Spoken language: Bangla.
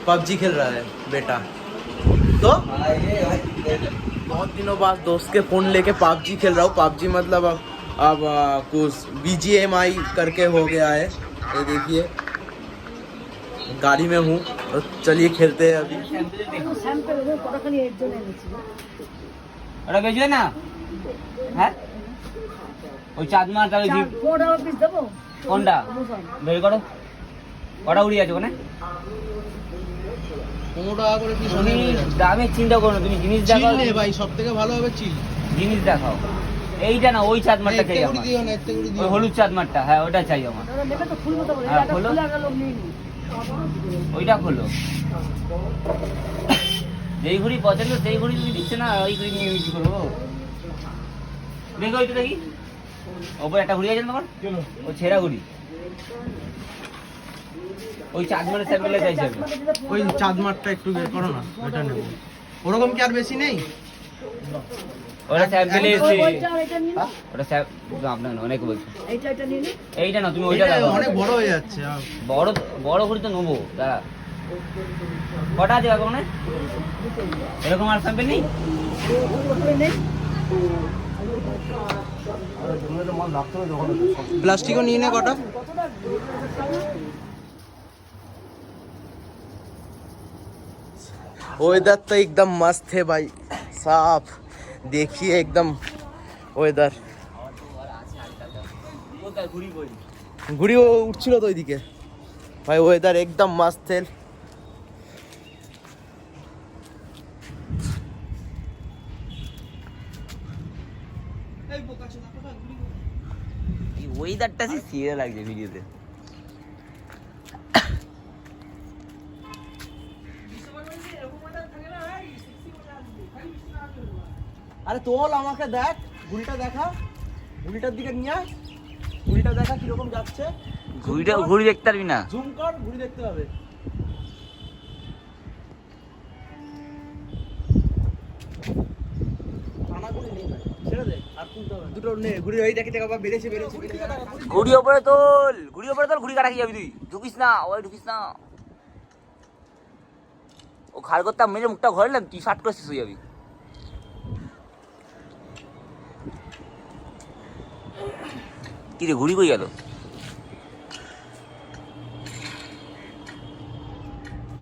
पबजी खेल रहा है बेटा। तो बहुत दिनों बाद दोस्त के फोन लेके पबजी खेल रहा हूँ। पबजी मतलब अब कुछ BGMI करके हो गया है। ये देखिए गाड़ी में हूँ तो चलिए खेलते हैं अभी। ওটা বেচলে না হ্যাঁ ওই চাঁদ মাছ আর কোনটা বের করো কটা উড়ি আছে ওখানে 15 টাকা করে পিস তুমি দামে চিন্তা করো না তুমি জিনিস দেখাও চিল ভাই, সব থেকে ভালো হবে চিল। জিনিস দেখাও এইটা না ওই চাঁদ মাছটা চাই আমার ওই হলুদ চাঁদ মাছটা হ্যাঁ ওটা চাই আমার হ্যাঁ খোলো ওইটা খোলো যেই ঘুড়ি পছন্দ সেই ঘুড়ি তুমি দিচ্ছে না ওই ঘুড়ি নিয়ে বিক্রি করবো দেখো ওইটা দেখি ওপরে একটা ঘুড়ি আছে না তোমার ও ছেঁড়া ঘুড়ি ওই চাঁদ মাছের স্যাম্পেলে চাইছে ওই চাঁদ মাঠটা একটু বের করো না, ওটা নেব। ওরকম কি আর বেশি নেই? ওটা স্যাম্পেলে এসে ওটা আপনার অনেক বলছে এইটা না তুমি ওইটা দেখো অনেক বড় হয়ে যাচ্ছে। বড় বড় ঘুড়ি তো নেবো দাঁড়া কটা আছে কাকা মানে এরকম আর স্যাম্পেল নেই प्लास्टिक नहीं है कटा वेदर तो एकदम मस्त है भाई, साफ देखिए एकदम वेदर। घुड़ी वो उठছিল তো ওইদিকে ভাই, ওয়েদার একদম मस्त है। ওয়েদারটা সিরিয়া লাগছে ভিডিওতে আরে তোল আমাকে দেখ, ঘুড়িটা দেখা, ঘুড়িটার দিকে নিয়ে আয়, ঘুড়িটা দেখা কিরকম যাচ্ছে। ঘুড়ি দেখতে পারবি না, জুম কর, ঘুড়ি দেখতে হবে। ঘুড়ি ওপরে তোল, ঘুড়ি ওপরে তোল, ঘুড়ি কাটা কি যাবি তুই, ঢুকিস না ওই ঢুকিস না, ও খাড় করতাম মেরে মুখটা ঘরেলাম তুই শার্ট করে শেষ হয়ে যাবি। কি রে ঘুড়ি কই গেল?